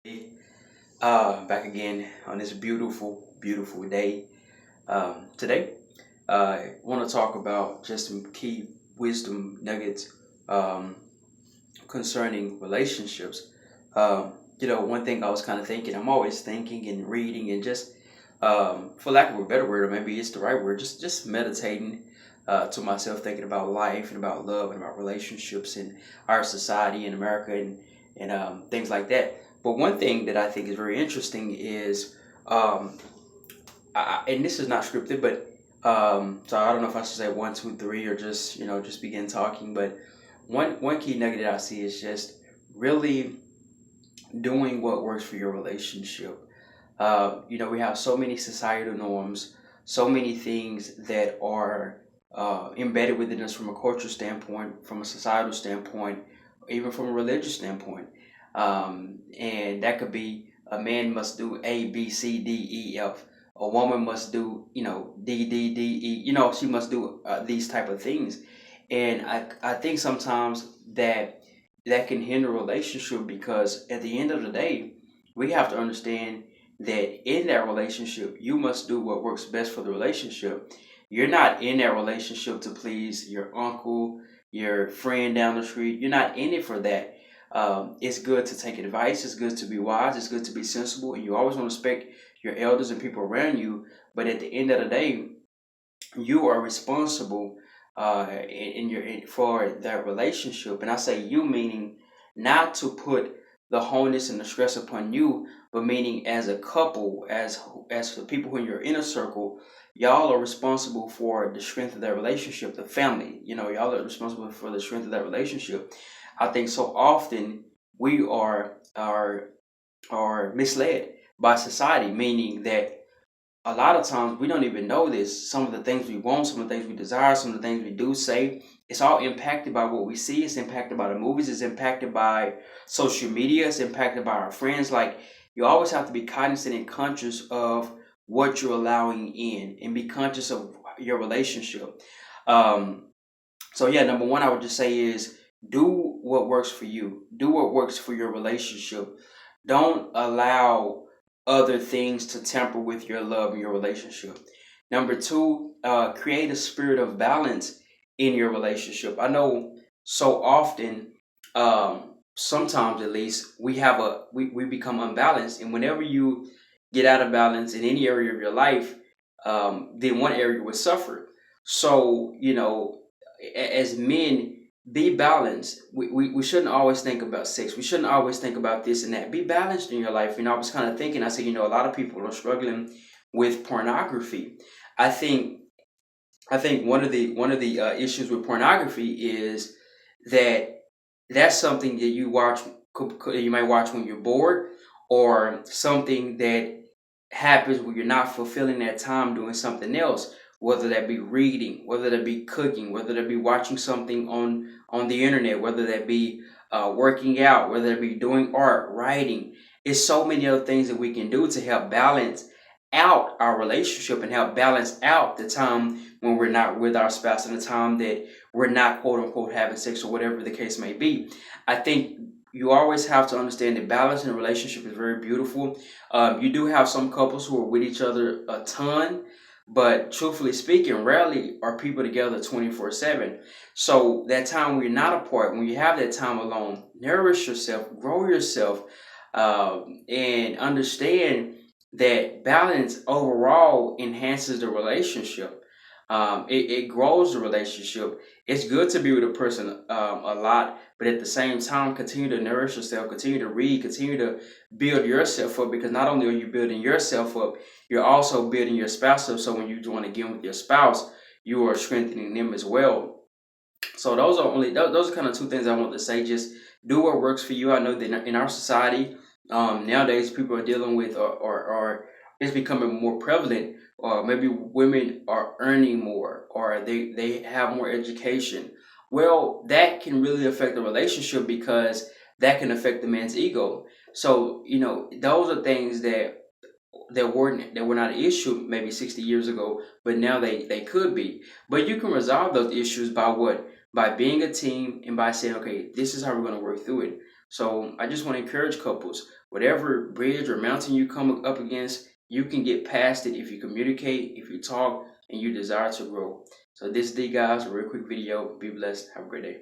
Hey, back again on this beautiful, beautiful day. Today, I want to talk about just some key wisdom nuggets um, concerning relationships. One thing I was kind of thinking, I'm always thinking and reading and just, for lack of a better word, or maybe it's the right word, just meditating to myself, thinking about life and about love and about relationships in our society in America and things like that. But one thing that I think is very interesting is, um, and this is not scripted, but so I don't know if I should say one, two, three, or just just begin talking. But one key nugget that I see is just really doing what works for your relationship. We have so many societal norms, so many things that are embedded within us from a cultural standpoint, from a societal standpoint, even from a religious standpoint. And that could be a man must do A, B, C, D, E, F. A woman must do, D, D, D, E. She must do these type of things. And I think sometimes that can hinder a relationship because at the end of the day, we have to understand that in that relationship, you must do what works best for the relationship. You're not in that relationship to please your uncle, your friend down the street. You're not in it for that. It's good to take advice. It's good to be wise. It's good to be sensible. And you always want to respect your elders and people around you. But at the end of the day, you are responsible for that relationship. And I say you meaning not to put the wholeness and the stress upon you, but meaning as a couple, as the people in your inner circle, y'all are responsible for the strength of that relationship. The family, y'all are responsible for the strength of that relationship. I think so often we are misled by society, meaning that a lot of times we don't even know this. Some of the things we want, some of the things we desire, some of the things we do say, it's all impacted by what we see. It's impacted by the movies. It's impacted by social media. It's impacted by our friends. Like, you always have to be cognizant and conscious of what you're allowing in and be conscious of your relationship. Um, so yeah, number one, I would just say is do what works for you. Do what works for your relationship. Don't allow other things to tamper with your love and your relationship. Number two, create a spirit of balance in your relationship. I know so often, sometimes at least, we become unbalanced, and whenever you get out of balance in any area of your life, then one area will suffer. So as men, be balanced. We shouldn't always think about sex. We shouldn't always think about this and that. Be balanced in your life. I was kind of thinking, I said, a lot of people are struggling with pornography. I think one of the issues with pornography is that that's something that you watch. You might watch when you're bored, or something that happens when you're not fulfilling that time doing something else, whether that be reading, whether that be cooking, whether that be watching something on the internet, whether that be working out, whether that be doing art, writing. It's so many other things that we can do to help balance out our relationship and help balance out the time when we're not with our spouse and the time that we're not quote unquote having sex or whatever the case may be. I think you always have to understand that balance in a relationship is very beautiful. You do have some couples who are with each other a ton, but truthfully speaking, rarely are people together 24/7. So that time when you're not apart, when you have that time alone, nourish yourself, grow yourself, and understand that balance overall enhances the relationship. It grows the relationship. It's good to be with a person a lot, but at the same time, continue to nourish yourself, continue to read, continue to build yourself up, because not only are you building yourself up, you're also building your spouse up. So when you join again with your spouse, you are strengthening them as well. So those are kind of two things I want to say. Just do what works for you. I know that in our society, nowadays people are dealing with, or it's becoming more prevalent, or maybe women are earning more, or they have more education. Well, that can really affect the relationship because that can affect the man's ego. So those are things that were not an issue maybe 60 years ago, but now they could be. But you can resolve those issues by what? By being a team and by saying, okay, this is how we're going to work through it. So I just want to encourage couples, whatever bridge or mountain you come up against, you can get past it if you communicate, if you talk, and you desire to grow. So this is D, guys, a real quick video. Be blessed. Have a great day.